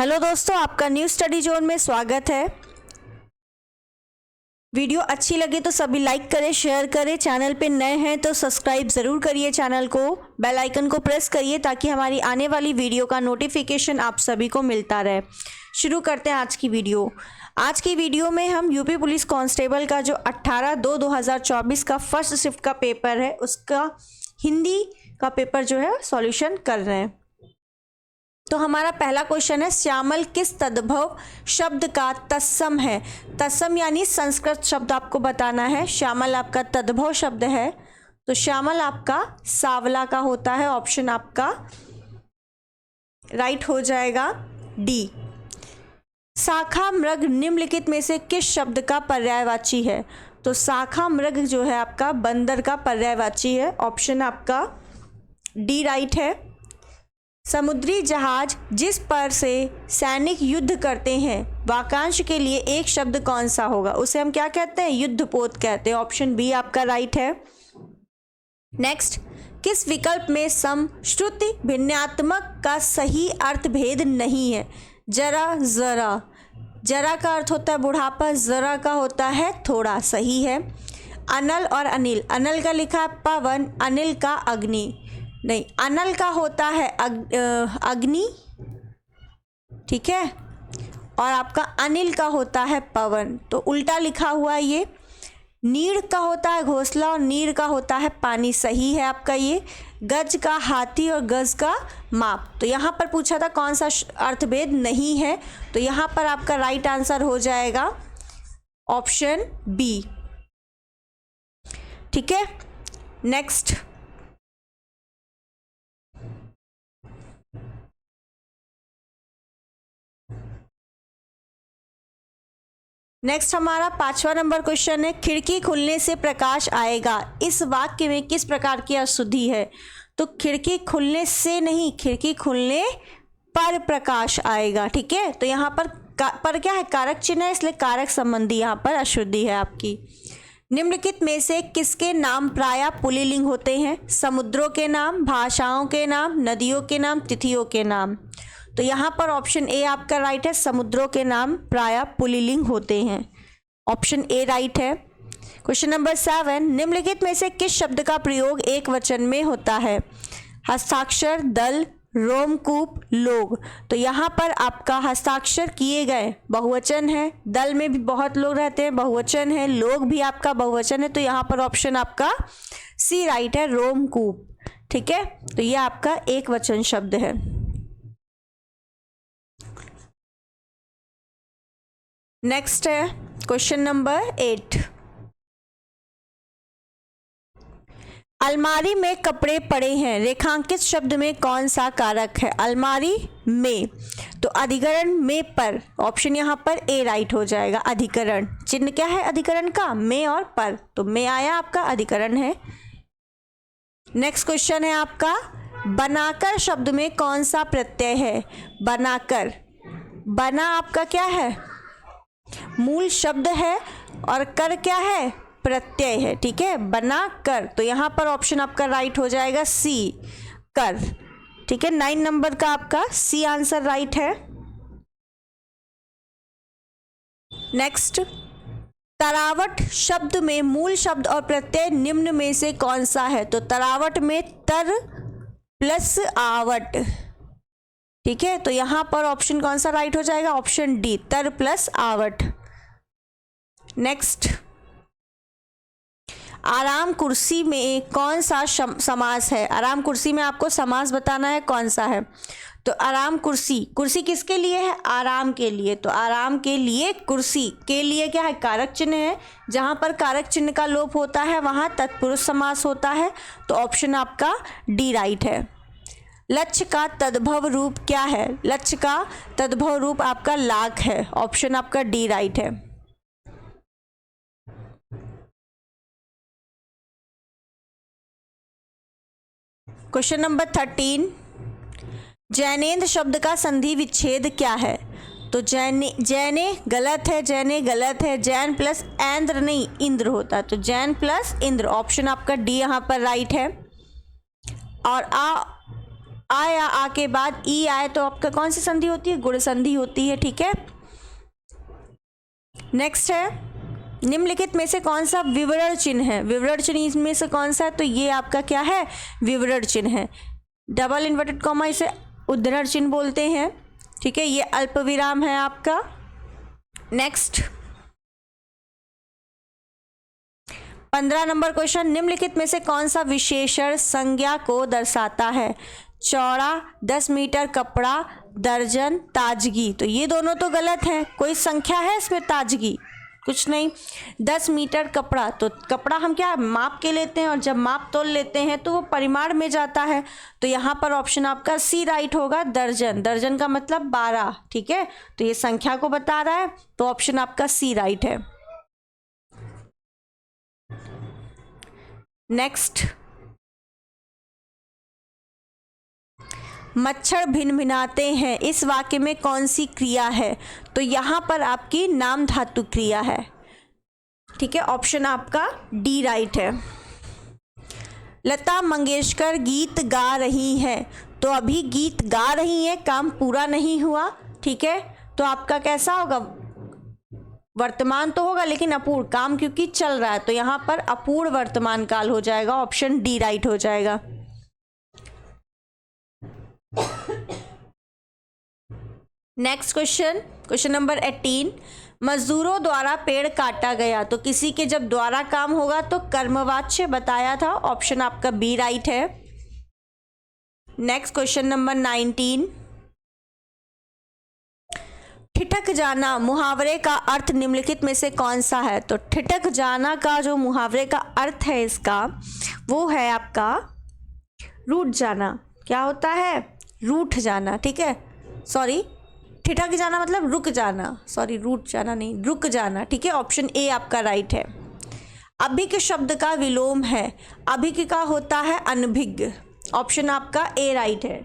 Hello दोस्तों, आपका new study zone में स्वागत है। वीडियो अच्छी लगे तो सभी लाइक करें, शेयर करें। चैनल पे नए हैं तो सब्सक्राइब ज़रूर करिए चैनल को, बेल आइकन को प्रेस करिए ताकि हमारी आने वाली वीडियो का नोटिफिकेशन आप सभी को मिलता रहे। शुरू करते हैं आज की वीडियो। आज की वीडियो में हम यूपी पुलिस कांस्टेबल का जो 18/2/2024 का फर्स्ट शिफ्ट का पेपर है उसका हिंदी का पेपर जो है सॉल्यूशन कर रहे हैं। तो हमारा पहला क्वेश्चन है, श्यामल किस तद्भव शब्द का तत्सम है? तत्सम यानी संस्कृत शब्द आपको बताना है। श्यामल आपका तद्भव शब्द है, तो श्यामल आपका सावला का होता है। ऑप्शन आपका राइट हो जाएगा डी। शाखा मृग निम्नलिखित में से किस शब्द का पर्यायवाची है? तो शाखा मृग जो है आपका बंदर का पर्यायवाची है। ऑप्शन आपका डी राइट है। समुद्री जहाज जिस पर से सैनिक युद्ध करते हैं वाक्यांश के लिए एक शब्द कौन सा होगा? उसे हम क्या कहते हैं? युद्धपोत कहते हैं। ऑप्शन बी आपका राइट है। नेक्स्ट, किस विकल्प में सम श्रुति भिन्नात्मक का सही अर्थ भेद नहीं है? जरा जरा, जरा का अर्थ होता है बुढ़ापा, जरा का होता है थोड़ा, सही है। अनल और अनिल, अनल का लिखा है पवन, अनिल का अग्नि, नहीं, अनल का होता है अग्नि, ठीक है, और आपका अनिल का होता है पवन, तो उल्टा लिखा हुआ है ये। नीड़ का होता है घोंसला और नीर का होता है पानी, सही है आपका ये। गज का हाथी और गज का माप, तो यहाँ पर पूछा था कौन सा अर्थभेद नहीं है, तो यहाँ पर आपका राइट आंसर हो जाएगा ऑप्शन बी, ठीक है। नेक्स्ट, हमारा 5वां नंबर क्वेश्चन है, खिड़की खुलने से प्रकाश आएगा, इस वाक्य में किस प्रकार की अशुद्धि है? तो खिड़की खुलने से नहीं, खिड़की खुलने पर प्रकाश आएगा, ठीक है। तो यहाँ पर क्या है? कारक चिन्ह है, इसलिए कारक संबंधी यहाँ पर अशुद्धि है आपकी। निम्नलिखित में से किसके नाम प्रायः पुल्लिंग होते हैं? समुद्रों के नाम, भाषाओं के नाम, नदियों के नाम, तिथियों के नाम। तो यहाँ पर ऑप्शन ए आपका राइट है, समुद्रों के नाम प्रायः पुल्लिंग होते हैं। ऑप्शन ए राइट है। क्वेश्चन नंबर 7, निम्नलिखित में से किस शब्द का प्रयोग एक वचन में होता है? हस्ताक्षर, दल, रोमकूप, लोग। तो यहाँ पर आपका हस्ताक्षर किए गए बहुवचन है, दल में भी बहुत लोग रहते हैं बहुवचन है, लोग भी आपका बहुवचन है, तो यहाँ पर ऑप्शन आपका सी राइट है, रोमकूप, ठीक है। तो ये आपका एक वचन शब्द है। नेक्स्ट है क्वेश्चन नंबर 8, अलमारी में कपड़े पड़े हैं, रेखांकित शब्द में कौन सा कारक है? अलमारी में, तो अधिकरण में पर, ऑप्शन यहाँ पर ए राइट हो जाएगा। अधिकरण चिन्ह क्या है अधिकरण का? में और पर, तो में आया आपका अधिकरण है। नेक्स्ट क्वेश्चन है आपका, बनाकर शब्द में कौन सा प्रत्यय है? बनाकर, बना आपका क्या है? मूल शब्द है, और कर क्या है? प्रत्यय है, ठीक है, बना कर, तो यहाँ पर ऑप्शन आपका राइट हो जाएगा सी, कर, ठीक है। 9 नंबर का आपका सी आंसर राइट है। नेक्स्ट, तरावट शब्द में मूल शब्द और प्रत्यय निम्न में से कौन सा है? तो तरावट में तर प्लस आवट, ठीक है, तो यहाँ पर ऑप्शन कौन सा राइट हो जाएगा? ऑप्शन डी, तर प्लस आवट। नेक्स्ट, आराम कुर्सी में कौन सा समास है? आराम कुर्सी में आपको समास बताना है कौन सा है। तो आराम कुर्सी, कुर्सी किसके लिए है? आराम के लिए, तो आराम के लिए, कुर्सी के लिए क्या है? कारक चिन्ह है, जहाँ पर कारक चिन्ह का लोप होता है वहाँ तत्पुरुष समास होता है, तो ऑप्शन आपका डी राइट है। लक्ष्य का तद्भव रूप क्या है? लक्ष्य का तद्भव रूप आपका लाख है, ऑप्शन आपका डी राइट है। क्वेश्चन नंबर 13, जैनेन्द्र शब्द का संधि विच्छेद क्या है? तो जैने गलत है, जैने गलत है, जैन प्लस ऐन्द्र नहीं इंद्र होता है, तो जैन प्लस इंद्र, ऑप्शन आपका डी यहाँ पर राइट है। और आ या आ के बाद ई आए तो आपका कौन सी संधि होती है? गुण संधि होती है, ठीक है। नेक्स्ट है, निम्नलिखित में से कौन सा विवरण चिन्ह है? विवरण चिन्ह इसमें से कौन सा है? तो ये आपका क्या है? विवरण चिन्ह है। डबल इन्वर्टेड कॉमा इसे उद्धरण चिन्ह बोलते हैं, ठीक है। ये अल्प विराम है आपका। नेक्स्ट 15 नंबर क्वेश्चन, निम्नलिखित में से कौन सा विशेषण संज्ञा को दर्शाता है? चौड़ा, 10 मीटर कपड़ा, दर्जन, ताजगी। तो ये दोनों तो गलत है, कोई संख्या है इसमें ताजगी? कुछ नहीं। 10 मीटर कपड़ा, तो कपड़ा हम क्या माप के लेते हैं, और जब माप तोल लेते हैं तो वो परिमाण में जाता है। तो यहाँ पर ऑप्शन आपका सी राइट होगा। दर्जन, दर्जन का मतलब 12, ठीक है। तो ये संख्या को बता रहा है, तो ऑप्शन आपका सी राइट है। नेक्स्ट, मच्छर भिनभिनाते हैं, इस वाक्य में कौन सी क्रिया है? तो यहाँ पर आपकी नाम धातु क्रिया है, ठीक है। ऑप्शन आपका डी राइट है। लता मंगेशकर गीत गा रही हैं, तो अभी गीत गा रही हैं, काम पूरा नहीं हुआ, ठीक है। तो आपका कैसा होगा? वर्तमान तो होगा लेकिन अपूर्ण, काम क्योंकि चल रहा है, तो यहाँ पर अपूर्ण वर्तमान काल हो जाएगा। ऑप्शन डी राइट हो जाएगा। नेक्स्ट क्वेश्चन, क्वेश्चन नंबर 18, मजदूरों द्वारा पेड़ काटा गया, तो किसी के जब द्वारा काम होगा तो कर्मवाच्य बताया था। ऑप्शन आपका बी राइट है। नेक्स्ट क्वेश्चन नंबर 19, ठिठक जाना मुहावरे का अर्थ निम्नलिखित में से कौन सा है? तो ठिठक जाना का जो मुहावरे का अर्थ है इसका, वो है आपका रूठ जाना। क्या होता है? रूठ जाना, ठीक है। सॉरी, ठिठक जाना मतलब रुक जाना, सॉरी रूठ जाना नहीं, रुक जाना, ठीक है। ऑप्शन ए आपका राइट है। अभिज्ञ शब्द का विलोम है, अभिज्ञ का होता है अनभिज्ञ। ऑप्शन आपका ए राइट है।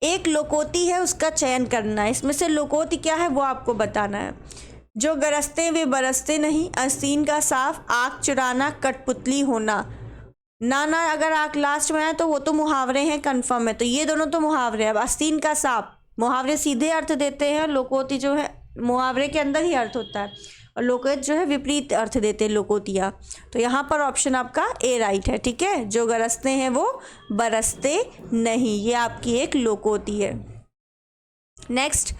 एक लोकोती है, उसका चयन करना है। इसमें से लोकोती क्या है वो आपको बताना है। जो गरजते वे बरसते नहीं, आस्तीन का साफ, आँख चुराना, कठपुतली होना। ना अगर आँख लास्ट में आए तो वो तो मुहावरे हैं, कंफर्म है। तो ये दोनों तो मुहावरे हैं। अब आस्तीन का साफ, मुहावरे सीधे अर्थ देते हैं, लोकोती जो है मुहावरे के अंदर ही अर्थ होता है, और लोकोत जो है विपरीत अर्थ देते हैं, लोकोतिया। तो यहाँ पर ऑप्शन आपका ए राइट है, ठीक है। जो गरजते हैं वो बरसते नहीं, ये आपकी एक लोकोती है। नेक्स्ट,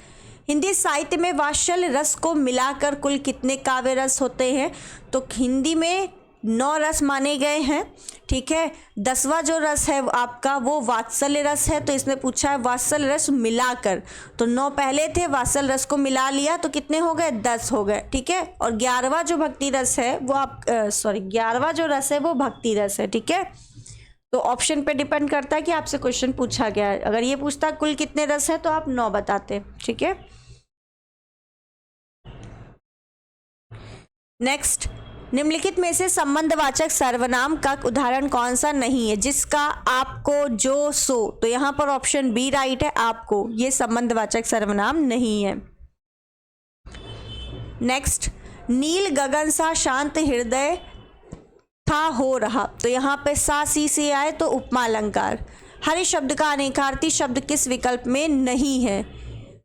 हिंदी साहित्य में वात्सल्य रस को मिलाकर कुल कितने काव्य रस होते हैं? तो हिंदी में 9 रस माने गए हैं, ठीक है। 10वां जो रस है आपका वो वात्सल्य रस है। तो इसमें पूछा है वात्सल्य रस मिलाकर, तो 9 पहले थे, वात्सल्य रस को मिला लिया तो कितने हो गए? 10 हो गए, ठीक है। और 11वां जो भक्ति रस है वो 11वां जो रस है वो भक्ति रस है, ठीक है। तो ऑप्शन पे डिपेंड करता है कि आपसे क्वेश्चन पूछा गया है। अगर ये पूछता कुल कितने रस है तो आप 9 बताते, ठीक है। नेक्स्ट, निम्नलिखित में से संबंधवाचक सर्वनाम का उदाहरण कौन सा नहीं है? जिसका, आपको, जो, सो। तो यहाँ पर ऑप्शन बी राइट है, आपको। ये संबंधवाचक सर्वनाम नहीं है। नेक्स्ट, नील गगन सा शांत हृदय था हो रहा, तो यहाँ पे सा सी से आए तो उपमा अलंकार। हरि शब्द का अनेकार्थी शब्द किस विकल्प में नहीं है?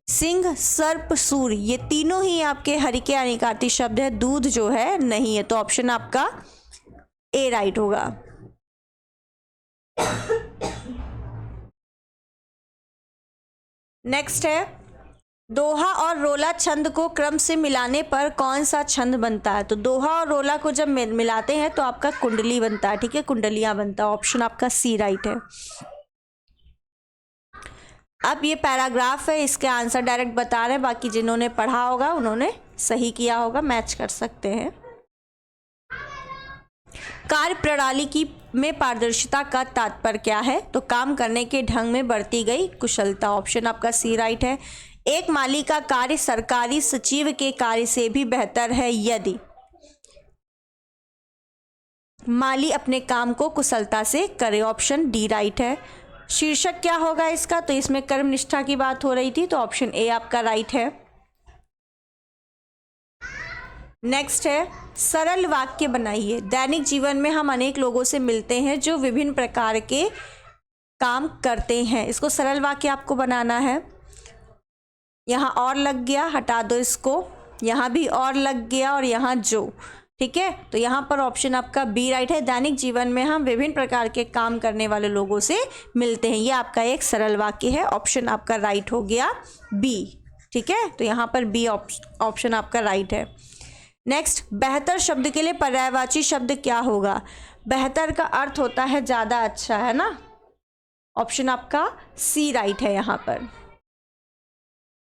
सिंह, सर्प, सूर्य, ये तीनों ही आपके हरि के अनेकार्थी शब्द है, दूध जो है नहीं है। तो ऑप्शन आपका ए राइट होगा। नेक्स्ट है, दोहा और रोला छंद को क्रम से मिलाने पर कौन सा छंद बनता है? तो दोहा और रोला को जब मिलाते हैं तो आपका कुंडली बनता है, ठीक है, कुंडलियां बनता है। ऑप्शन आपका सी राइट है। अब ये पैराग्राफ है, इसके आंसर डायरेक्ट बता रहे हैं, बाकी जिन्होंने पढ़ा होगा उन्होंने सही किया होगा, मैच कर सकते हैं। कार्य प्रणाली की में पारदर्शिता का तात्पर्य क्या है? तो काम करने के ढंग में बरती गई कुशलता। ऑप्शन आपका सी राइट है। एक माली का कार्य सरकारी सचिव के कार्य से भी बेहतर है यदि माली अपने काम को कुशलता से करे। ऑप्शन डी राइट है। शीर्षक क्या होगा इसका? तो इसमें कर्मनिष्ठा की बात हो रही थी, तो ऑप्शन ए आपका राइट है। नेक्स्ट है सरल वाक्य बनाइए। दैनिक जीवन में हम अनेक लोगों से मिलते हैं जो विभिन्न प्रकार के काम करते हैं। इसको सरल वाक्य आपको बनाना है। यहाँ और लग गया, हटा दो इसको, यहाँ भी और लग गया और यहाँ जो, ठीक है। तो यहाँ पर ऑप्शन आपका बी राइट है। दैनिक जीवन में हम विभिन्न प्रकार के काम करने वाले लोगों से मिलते हैं, ये आपका एक सरल वाक्य है। ऑप्शन आपका राइट हो गया बी, ठीक है। तो यहाँ पर बी ऑप्शन आपका राइट है। नेक्स्ट, बेहतर शब्द के लिए पर्यायवाची शब्द क्या होगा? बेहतर का अर्थ होता है ज़्यादा अच्छा, है ना। ऑप्शन आपका सी राइट है यहाँ पर।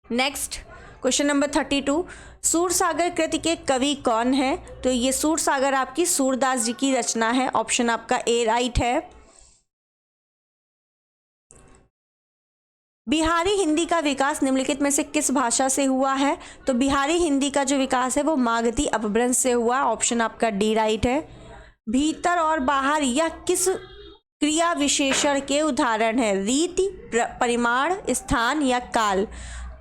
नेक्स्ट क्वेश्चन नंबर 32, सूरसागर कृति के कवि कौन है? तो ये सूरसागर आपकी सूरदास जी की रचना है। ऑप्शन आपका ए राइट है। बिहारी हिंदी का विकास निम्नलिखित में से किस भाषा से हुआ है? तो बिहारी हिंदी का जो विकास है वो मागधी अपभ्रंश से हुआ। ऑप्शन आपका डी राइट है। भीतर और बाहर यह किस क्रिया विशेषण के उदाहरण है? रीति, परिमाण, स्थान या काल।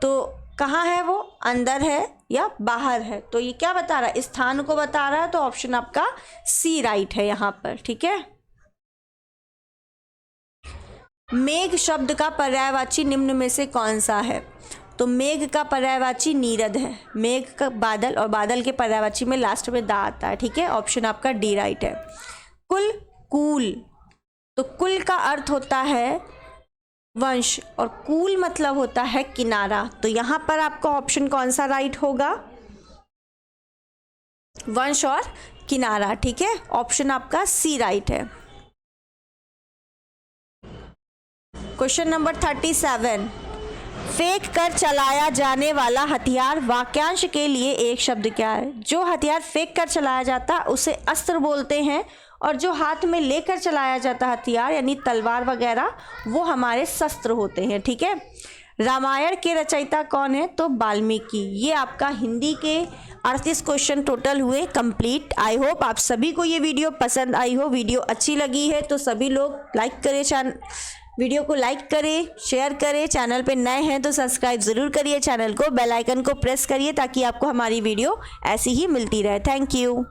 तो कहाँ है वो? अंदर है या बाहर है? तो ये क्या बता रहा है? स्थान को बता रहा है। तो ऑप्शन आपका सी राइट है यहाँ पर, ठीक है। मेघ शब्द का पर्यायवाची निम्न में से कौन सा है? तो मेघ का पर्यायवाची नीरद है। मेघ का बादल, और बादल के पर्यायवाची में लास्ट में दा आता है, ठीक है। ऑप्शन आपका डी राइट है। कुल, कूल, तो कुल का अर्थ होता है वंश और कूल मतलब होता है किनारा। तो यहाँ पर आपका ऑप्शन कौन सा राइट होगा? वंश और किनारा, ठीक है। ऑप्शन आपका सी राइट है। क्वेश्चन नंबर 37, फेंक कर चलाया जाने वाला हथियार वाक्यांश के लिए एक शब्द क्या है? जो हथियार फेंक कर चलाया जाता है उसे अस्त्र बोलते हैं, और जो हाथ में लेकर चलाया जाता हथियार यानी तलवार वगैरह वो हमारे शस्त्र होते हैं, ठीक है। रामायण के रचयिता कौन है? तो वाल्मीकि। ये आपका हिंदी के 38 क्वेश्चन टोटल हुए कंप्लीट। आई होप आप सभी को ये वीडियो पसंद आई हो। वीडियो अच्छी लगी है तो सभी लोग लाइक करें, वीडियो को लाइक करें, शेयर करें। चैनल पे नए हैं तो सब्सक्राइब ज़रूर करिए चैनल को, बेल आइकन को प्रेस करिए ताकि आपको हमारी वीडियो ऐसी ही मिलती रहे। Thank you.